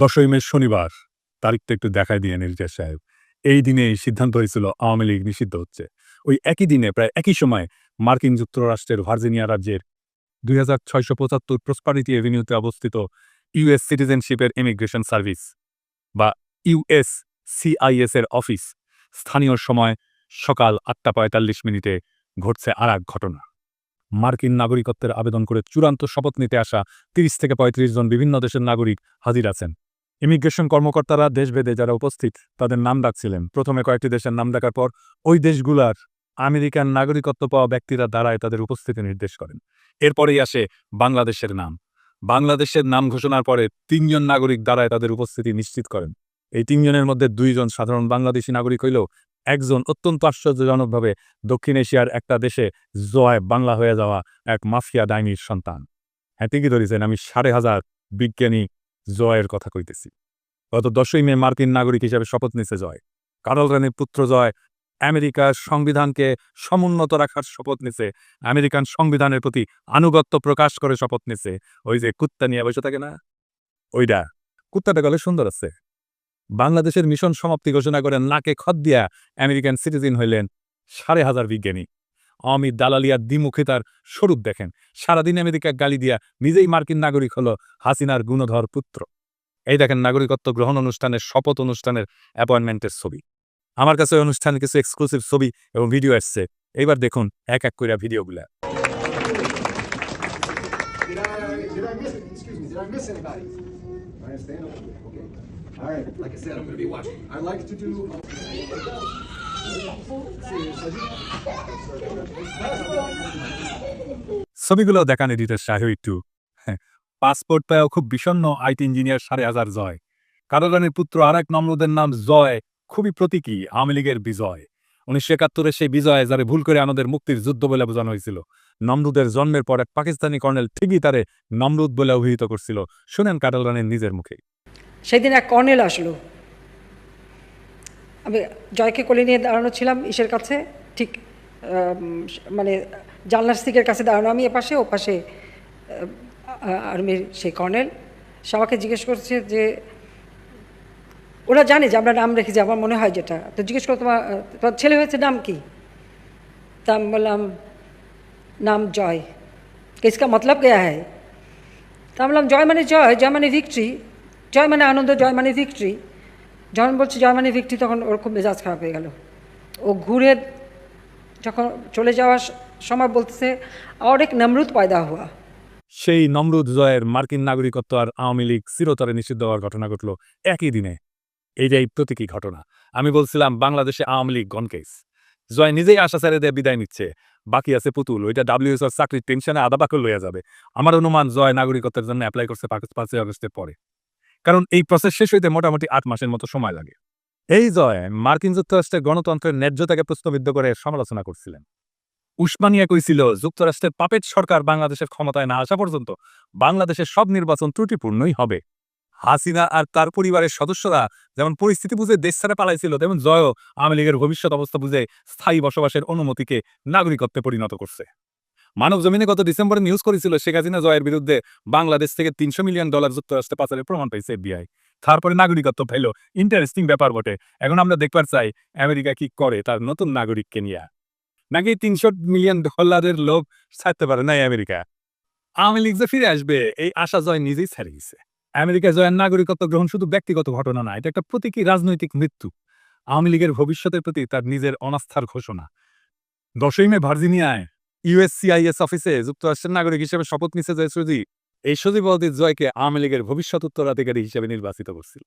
১০ই মে শনিবার। তারিখটা একটু দেখায় দিয়েন ইলিয়াস সাহেব। এই দিনেই সিদ্ধান্ত হয়েছিল আওয়ামী লীগ নিষিদ্ধ হচ্ছে। ওই একই দিনে প্রায় একই সময় মার্কিন যুক্তরাষ্ট্রের ভার্জিনিয়া রাজ্যের ২৬৭৫ প্রসপারিটি এভিনিউতে অবস্থিত ইউএস সিটিজেনশিপের ইমিগ্রেশন সার্ভিস বা ইউএসসিআইএস এর অফিস স্থানীয় সময় সকাল ৮টা ৪৫ ঘটছে আরেক ঘটনা। মার্কিন নাগরিকত্বের আবেদন করে চূড়ান্ত শপথ নিতে আসা ৩০ থেকে ৩৫ জন বিভিন্ন দেশের নাগরিক হাজির আছেন। ইমিগ্রেশন কর্মকর্তারা দেশভেদে যারা উপস্থিত তাদের নাম ডাকছিলেন। প্রথমে কয়েকটি দেশের নাম ডাকার পর ওই দেশগুলার আমেরিকান নাগরিকত্ব পাওয়া ব্যক্তিরা দাঁড়ায় তাদের উপস্থিতি নির্দেশ করেন। এরপরেই আসে বাংলাদেশের নাম। বাংলাদেশের নাম ঘোষণার পরে ৩ জন নাগরিক দাঁড়ায় তাদের উপস্থিতি নিশ্চিত করেন। এই ৩ জনের মধ্যে ২ জন সাধারণ বাংলাদেশী নাগরিক হইলেও একজন অত্যন্ত আশ্চর্যজনকভাবে দক্ষিণ এশিয়ার একটা দেশে জয় বাংলা হয়ে যাওয়া এক মাফিয়া ডাইনির সন্তান। হ্যাঁ, ঠিকই ধরেছেন, আমি ১,৫০০ বিজ্ঞানী জয়ের কথা কইতেছি। গত ১০ই মে মার্কিন নাগরিক হিসেবে শপথ নিছে জয়। কার্ল রানির পুত্র জয় আমেরিকার সংবিধানকে সমুন্নত রাখার শপথ নিছে। আমেরিকান সংবিধানের প্রতি আনুগত্য প্রকাশ করে শপথ নিছে। ওই যে কুত্তা নিয়ে বসে থাকে না? ওইটা। কুত্তাটা গলে সুন্দর আছে। বাংলাদেশের মিশন সমাপ্তি ঘোষণা করে নাকে খত দিয়া আমেরিকান সিটিজেন হইলেন ১,৫০০ বিজ্ঞানী। অমিত দালালিয়ার দ্বিমুখিতার স্বরূপ দেখেন। সারাদিন আমেরিকা গালি দিয়া নিজেই মার্কিন নাগরিক হলো হাসিনার গুণধর পুত্র। এই দেখেন নাগরিকত্ব গ্রহণ অনুষ্ঠানের শপথ অনুষ্ঠানের অ্যাপয়েন্টমেন্টের ছবি। আমার কাছে ওই অনুষ্ঠানে কিছু এক্সক্লুসিভ ছবি এবং ভিডিও আসছে। এইবার দেখুন এক এক কইরা ভিডিওগুলা। Did I miss it? Excuse me. Did I miss anybody? I understand. Okay. All right. Like I said, I'm going to be watching. I like to do. ছবিগুলো দেখান এডিটর সাহেব একটু। হ্যাঁ, পাসপোর্ট পেয়েও খুব বিষণ্ণ আইটি ইঞ্জিনিয়ার ১,৫০০ জয়। কার্ল রানির পুত্র আর এক নমরুদের নাম জয় খুবই প্রতীকী আওয়ামী লীগের বিজয়। ১৯৭১-এর সেই বিজয় যারে ভুল করে আমাদের মুক্তির যুদ্ধ বলে বোঝানো হয়েছিল। নমরুদের জন্মের পর এক পাকিস্তানি কর্নেল ঠিকই তারে নমরুদ বলে অভিহিত করছিল। শুনেন কার্ল রানির নিজের মুখে। সেদিন এক কর্নেল আসলো, আমি জয়কে কোলে নিয়ে দাঁড়ানো ছিলাম ইসের কাছে, ঠিক মানে জানলার সিকের কাছে দাঁড়ানো, আমি এপাশে ও পাশে আর্মির সেই কর্নেল। সে আমাকে জিজ্ঞেস করছে যে ওরা জানে যে আমরা নাম রেখেছি, আমার মনে হয় যেটা, তো জিজ্ঞেস করো তোমার ছেলে হয়েছে নাম কি? তা আমি বললাম নাম জয়। इसका मतलब क्या है? তা বললাম জয় মানে জয়, জয় মানে ভিক্টরি, জয় মানে আনন্দ, জয় মানে ভিক্টরি। যখন বলছে জয় মানে ভিক্টরি তখন ওর খুব মেজাজ খারাপ হয়ে গেল। ও ঘুরে যখন চলে যাওয়ার সময় বলতেছে আর এক নমরুদ পয়দা হওয়া। সেই নমরুদ জয়ের মার্কিন নাগরিকত্ব আর আওয়ামী লীগ চিরতরে নিষিদ্ধ হওয়ার ঘটনা ঘটল একই দিনে। এইটাই প্রতীকী ঘটনা। আমি বলছিলাম বাংলাদেশে আওয়ামী লীগ গনকেস। জয় নিজেই আশা ছেড়ে দিয়ে বিদায় নিচ্ছে। বাকি আছে পুতুল, ওইটা ডাব্লিউএসওর চাকরির টেনশনে আধা পাকল লইয়া যাবে। আমার অনুমান জয় নাগরিকত্বের জন্য অ্যাপ্লাই করছে ৫ই আগস্টের পরে। কারণ এই প্রসেস শেষ হইতে মোটামুটি ৮ মাসের মতো সময় লাগে। এই জয় মার্কিন যুক্তরাষ্ট্রের গণতন্ত্রের ন্যায্যতাকে প্রশ্নবিদ্ধ করে সমালোচনা করছিলেন। উসমানিয়া কইছিল যুক্তরাষ্ট্রের পাপেট সরকার বাংলাদেশের ক্ষমতায় না আসা পর্যন্ত বাংলাদেশের সব নির্বাচন ত্রুটিপূর্ণই হবে। হাসিনা আর তার পরিবারের সদস্যরা যেমন পরিস্থিতি বুঝে দেশ ছেড়ে পালাইছিল, তেমন জয়ও আওয়ামী লীগের ভবিষ্যৎ অবস্থা বুঝে স্থায়ী বসবাসের অনুমতিকে নাগরিকত্বে পরিণত করছে। মানব জমিনে গত ডিসেম্বরে নিউজ করেছিল শেখ হাসিনা জয়ের বিরুদ্ধে বাংলাদেশ থেকে $৩০০ মিলিয়ন যুক্তরাষ্ট্রে পাচারের প্রমাণ পাইছে এফবিআই। তারপরে নাগরিকত্ব পাইল। ইন্টারেস্টিং ব্যাপার বটে। এখন আমরা দেখবার চাই আমেরিকা কি করে তার নতুন নাগরিককে নিয়ে। নাকি $৩০০ মিলিয়ন লোভ ছাড়তে পারে নাই আমেরিকা। আওয়ামী লীগ যে ফিরে আসবে এই আশা জয় নিজেই ছেড়ে গেছে। আমেরিকা জয়ের নাগরিকত্ব গ্রহণ শুধু ব্যক্তিগত ঘটনা না, এটা একটা প্রতীকী রাজনৈতিক মৃত্যু। আওয়ামী লীগের ভবিষ্যতের প্রতি তার নিজের অনাস্থার ঘোষণা। ১০ই মে ভার্জিনিয়ায় ইউএসসিআইএস অফিসে যুক্তরাষ্ট্রের নাগরিক হিসেবে শপথ নিছে জয় সজীব। এই সজীবউদ্দিন জয়কে আওয়ামী লীগের ভবিষ্যৎ উত্তরাধিকারী হিসেবে নির্বাচিত করছিল।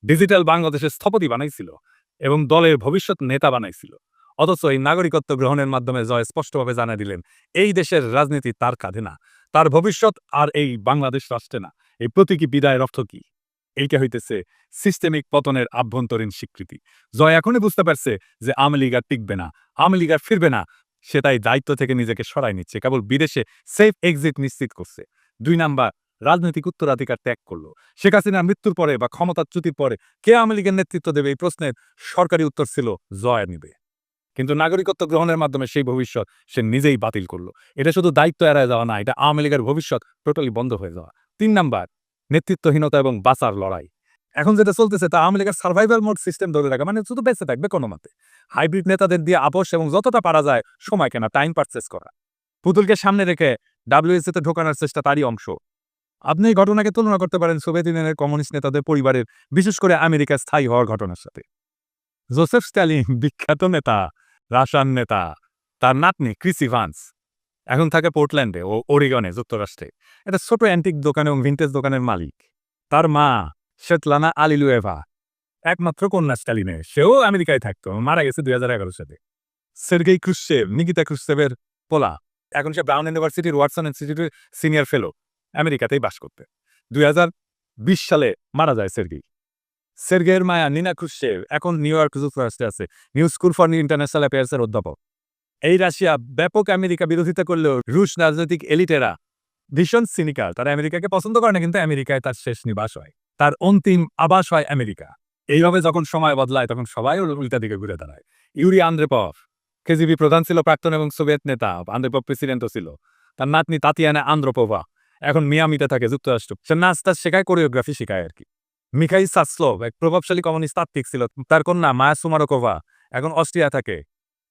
ডিজিটাল বাংলাদেশের স্থপতি বানাইছিল এবং দলের ভবিষ্যৎ নেতা বানাইছিল। অথচ এই নাগরিকত্ব গ্রহণের মাধ্যমে জয় স্পষ্টভাবে জানিয়ে দিলেন এই দেশের রাজনীতি তার কাঁধে না, তার ভবিষ্যৎ আর এই বাংলাদেশ রাষ্ট্রে না। এই প্রতীকী বিদায়ের অর্থ কি? এইটা হইতেছে সিস্টেমিক পতনের আভ্যন্তরীণ স্বীকৃতি। জয় এখনই বুঝতে পারছে যে আওয়ামী লীগ আর টিকবে না, আওয়ামী লীগ আর ফিরবে না। সে তাই দায়িত্ব থেকে নিজেকে সরাই নিচ্ছে, কেবল বিদেশে সেফ এক্সিট নিশ্চিত করছে। ২ নাম্বার, রাজনৈতিক উত্তরাধিকার ত্যাগ করলো। শেখ হাসিনার মৃত্যুর পরে বা ক্ষমতাচ্যুতির পরে কে আওয়ামী লীগের নেতৃত্ব দেবে এই প্রশ্নের সরকারি উত্তর ছিল জয় নিবে। কিন্তু নাগরিকত্ব গ্রহণের মাধ্যমে সেই ভবিষ্যৎ সে নিজেই বাতিল করলো। এটা শুধু দায়িত্ব এড়ায় যাওয়া না, এটা আওয়ামী লীগের ভবিষ্যৎ টোটালি বন্ধ হয়ে যাওয়া। ৩ নাম্বার, নেতৃত্বহীনতা এবং বাঁচার লড়াই। এখন যেটা চলতেছে তা আওয়ামী লীগের সার্ভাইভাল মোড সিস্টেম ধরে রাখা, মানে শুধু বেঁচে থাকবে কোনো মতে। হাইব্রিড নেতাদের দিয়ে আপোষ এবং যতটা পারা যায় সময় কেনা, টাইম পারচেস করা। পুতুলকে সামনে রেখে WHC তে ঢোকানোর চেষ্টা তারই অংশ। আপনি এই ঘটনাকে তুলনা করতে পারেন সোভিয়েত ইউনিয়নের কমিউনিস্ট নেতাদের পরিবারের, বিশেষ করে আমেরিকায় স্থায়ী হওয়ার ঘটনার সাথে। জোসেফ স্ট্যালিন বিখ্যাত নেতা, রাশিয়ান নেতা, তার নাতনি ক্রিস ইভান্স এখন থাকে পোর্টল্যান্ডে ও ওরিগনে, যুক্তরাষ্ট্রে। এটা ছোট অ্যান্টিক দোকান এবং ভিন্টেজ দোকানের মালিক। তার মা শেতলানা আলিলুয়েভা একমাত্র কন্যা স্ট্যালিনের, সেও আমেরিকায় থাকতো, মারা গেছে 2011 সালে। সের্গেই ক্রুশ্চেভ, নিকিতা ক্রুশ্চেভের পোলা, এখন সে ব্রাউন ইউনিভার্সিটির ওয়াটসন ইনস্টিটিউটের সিনিয়র ফেলো, আমেরিকাতেই বাস করতে। 2020 সালে মারা যায় সের্গেই। সের্গের মায়া নিনা ক্রুশ্চেভ এখন নিউ ইয়র্ক, যুক্তরাষ্ট্রে আছে, নিউ স্কুল ফর ইন্টারন্যাশনাল অ্যাফেয়ার্সের অধ্যাপক। এই রাশিয়া ব্যাপক আমেরিকা বিরোধিতা করলেও রুশ রাজনৈতিক এলিটেরা ভীষণ সিনিক্যাল। তারা আমেরিকাকে পছন্দ করে না, কিন্তু আমেরিকায় তার শেষ নিবাস হয়, তার অন্তিম আবাস হয় আমেরিকা। এইভাবে যখন সময় বদলায় তখন সবাই ওর উল্টা দিকে ঘুরে দাঁড়ায়। ইউরি আন্দ্রেপভ কেজিবি প্রধান ছিল, প্রাক্তন এবং সোভিয়েত নেতা। আন্দ্রেপভ প্রেসিডেন্টও ছিল। তার নাতনি তাতিয়ানা আন্দ্রোপোভা এখন মিয়ামিতে থাকে, যুক্তরাষ্ট্র। সে নাচ শেখায়, কোরিওগ্রাফি শেখায় আর কি। মিখাইল সাসলোভ এক প্রভাবশালী কমিউনিস্ট তাত্ত্বিক ছিল। তার কন্যা মায়া সুমারোকোভা এখন অস্ট্রিয়া থাকে।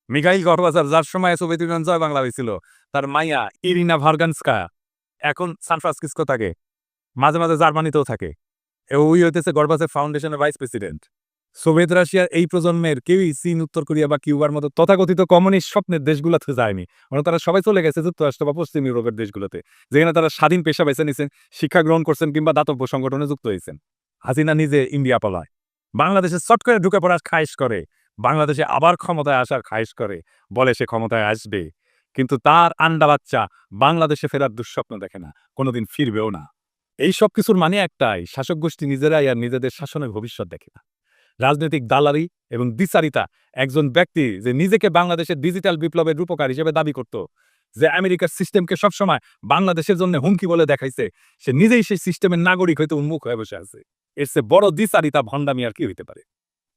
মিখাইল গডবাজার, যার সময় সোভিয়েত ইউনিয়ন জয় বাংলা হয়েছিল, তার মাইয়া ইরিনা ভার্গানস্কা এখন সান ফ্রান্সিসকো থাকে, মাঝে মাঝে জার্মানিতেও থাকে। ওই হইতেছে গডবাজার ফাউন্ডেশনের ভাইস প্রেসিডেন্ট। সোভিয়েত রাশিয়ার এই প্রজন্মের কেউই চীন, উত্তর কোরিয়া বা কিউবার মতো তথাকথিত কমিউনিস্ট স্বপ্নের দেশগুলোতে যায়নি। মানে তারা সবাই চলে গেছে যুক্তরাষ্ট্র বা পশ্চিম ইউরোপের দেশগুলোতে, যেখানে তারা স্বাধীন পেশা বেছে নিছেন, শিক্ষা গ্রহণ করছেন কিংবা দাতব্য সংগঠনে যুক্ত হয়েছেন। হাসিনা নিজে ইন্ডিয়া পলায়, বাংলাদেশে চট করে ঢুকে পড়ার খায়েশ করে, বাংলাদেশে আবার ক্ষমতায় আসার খায়েশ করে, বলে সে ক্ষমতায় আসবে, কিন্তু তার আন্ডা বাচ্চা বাংলাদেশে ফেরার দুঃস্বপ্ন দেখে না, কোনোদিন ফিরবেও না। এই সব কিছুর মানে একটাই, শাসক গোষ্ঠী নিজেরাই আর নিজেদের শাসনের ভবিষ্যৎ দেখে না। রাজনৈতিক দালালি এবং দ্বিচারিতা। একজন ব্যক্তি যে নিজেকে বাংলাদেশের ডিজিটাল বিপ্লবের রূপকার হিসেবে দাবি করত, যে আমেরিকার সিস্টেমকে সবসময় বাংলাদেশের জন্য হুমকি বলে দেখাইছে, সে নিজেই সেই সিস্টেমের নাগরিক হইতে উন্মুখ হয়ে বসে আছে। এর চেয়ে বড় দ্বিচারিতা, ভণ্ডামি আর কি হইতে পারে?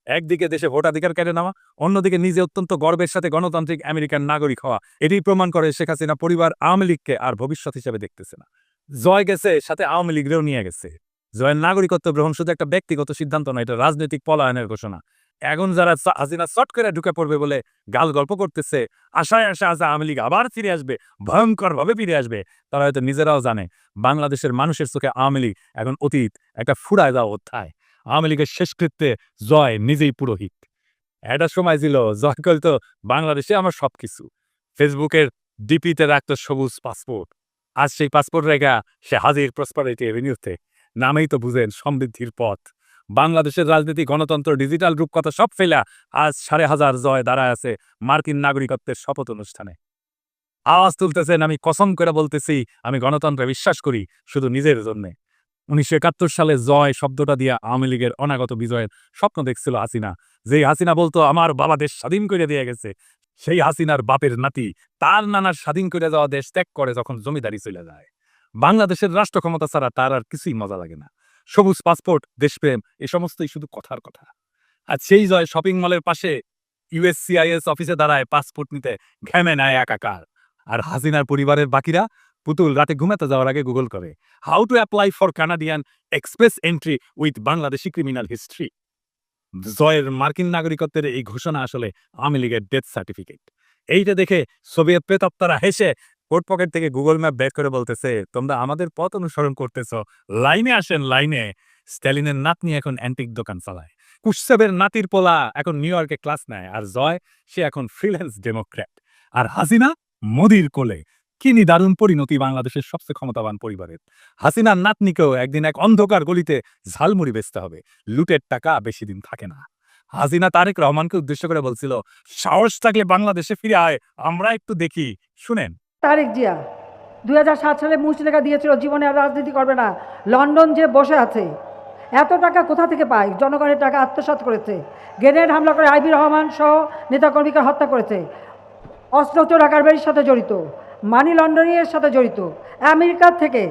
একদিকে দেশে ভোটাধিকার কেড়ে নেওয়া, অন্যদিকে নিজে অত্যন্ত গর্বের সাথে গণতান্ত্রিক আমেরিকান নাগরিক হওয়া। এটি প্রমাণ করে শেখ হাসিনা পরিবার আওয়ামী লীগকে আর ভবিষ্যৎ হিসেবে দেখতেছে না। জয় গেছে, সাথে আওয়ামী লীগরেও নিয়ে গেছে। জয়ের নাগরিকত্ব গ্রহণ শুধু একটা ব্যক্তিগত সিদ্ধান্ত নয়, এটা রাজনৈতিক পলায়নের ঘোষণা। এখন যারা হাসিনা চট করে ঢুকে পড়বে বলে গাল গল্প করতেছে, আশায় আছে আওয়ামী লীগ আবার ফিরে আসবে, ভয়ঙ্কর ভাবে ফিরে আসবে, তারা হয়তো নিজেরাও জানে বাংলাদেশের মানুষের চোখে আওয়ামী লীগ এখন অতীত, একটা ফুরায় যাওয়া অধ্যায়। আওয়ামী লীগের শেষকৃত্যে জয় নিজেই পুরোহিত। একটা সময় ছিল জয় তো বাংলাদেশে আমার সবকিছু, ফেসবুকের ডিপিতে রাখতো সবুজ পাসপোর্ট। আজ সেই পাসপোর্ট রেখা সে হাজির প্রসপারিটি এভিনিউতে। নামেই তো বুঝেন সমৃদ্ধির পথ। বাংলাদেশের রাজনীতি, গণতন্ত্র, ডিজিটাল রূপকথা সব ফেলা আজ 5,500 জয় দাঁড়ায় আছে মার্কিন নাগরিকত্বের শপথ অনুষ্ঠানে। আওয়াজ তুলতেছেন, আমি কসম করে বলতেছি, আমি গণতন্ত্রে বিশ্বাস করি শুধু নিজের জন্যে। 1971 সালে জয় শব্দটা দিয়ে আওয়ামী লীগের অনাগত বিজয়ের স্বপ্ন দেখছিল হাসিনা। যেই হাসিনা বলতো আমার বাবা দেশ স্বাধীন করে দিয়ে গেছে, সেই হাসিনার বাপের নাতি তার নানার স্বাধীন করে যাওয়া দেশ ত্যাগ করে যখন জমিদারি চলে যায়। বাংলাদেশের রাষ্ট্র ক্ষমতা ছাড়া তার আর কিছুই মজা লাগে না। সবুজ পাসপোর্ট, দেশপ্রেম, এ সমস্তই শুধু কথার কথা। আর সেই জয় শপিং মলের পাশে USCIS অফিসে দাঁড়ায় পাসপোর্ট নিতে, ঘেমে নেয় একাকার। আর হাসিনার পরিবারের বাকিরা পুতুল রাতে ঘুমাতে যাওয়ার আগে গুগল করে how to apply for Canadian express entry with Bangladeshi criminal history. জয়ের মার্কিন নাগরিকত্বের এই ঘোষণা আসলে আওয়ামী লীগের ডেথ সার্টিফিকেট। এইটা দেখে সোভিয়েত প্রেতাত্মারা হেসে কোট পকেট থেকে গুগল ম্যাপ বের করে বলতেছে, তোমরা আমাদের পথ অনুসরণ করতেছ, লাইনে আসেন লাইনে। স্ট্যালিনের নাতনি এখন অ্যান্টিক দোকান চালায়, কুশ্চেভের নাতির পোলা এখন নিউ ইয়র্কে ক্লাস নেয়, আর জয় সে এখন ফ্রিল্যান্স ডেমোক্র্যাট, আর হাসিনা মোদির কোলে। কি দারুণ পরিণতি বাংলাদেশের সবচেয়ে ক্ষমতাবান পরিবারের। হাসিনার নাতনিকেও একদিন এক অন্ধকার গলিতে ঝালমুড়ি বেচতে হবে, লুটের টাকা বেশি দিন থাকে না। হাসিনা তারেক রহমানকে উদ্দেশ্য করে বলছিল, সাহস থাকলে বাংলাদেশে ফিরে আয়, আমরা একটু দেখি। শুনেন, তারেক জিয়া 2007 সালে মুচলেখা দিয়েছিল জীবনে আর রাজনীতি করবে না। লন্ডন যে বসে আছে, এত টাকা কোথা থেকে পায়? জনগণের টাকা আত্মসাৎ করেছে, গ্রেনেড হামলা করে আইবি রহমান সহ নেতাকর্মীকে হত্যা করেছে, অস্ত্র চোরাকারবারির সাথে জড়িত, মানি লন্ডারিংয়ের সাথে জড়িত। আমেরিকার থেকে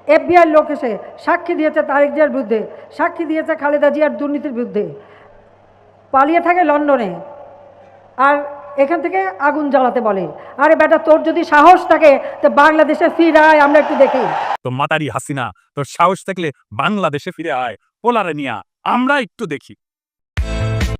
FBI লোক এসে সাক্ষী দিয়েছে তারেক জিয়ার বিরুদ্ধে, সাক্ষী দিয়েছে খালেদা জিয়ার দুর্নীতির বিরুদ্ধে। পালিয়ে থাকে লন্ডনে, আর এখান থেকে আগুন জ্বালাতে বলে। আরে বেটা, তোর যদি সাহস থাকে তো বাংলাদেশে ফিরে আয়, আমরা একটু দেখি। তো মাতারি হাসিনা, তোর সাহস থাকলে বাংলাদেশে ফিরে আয়, পোলারে নিয়া আমরা একটু দেখি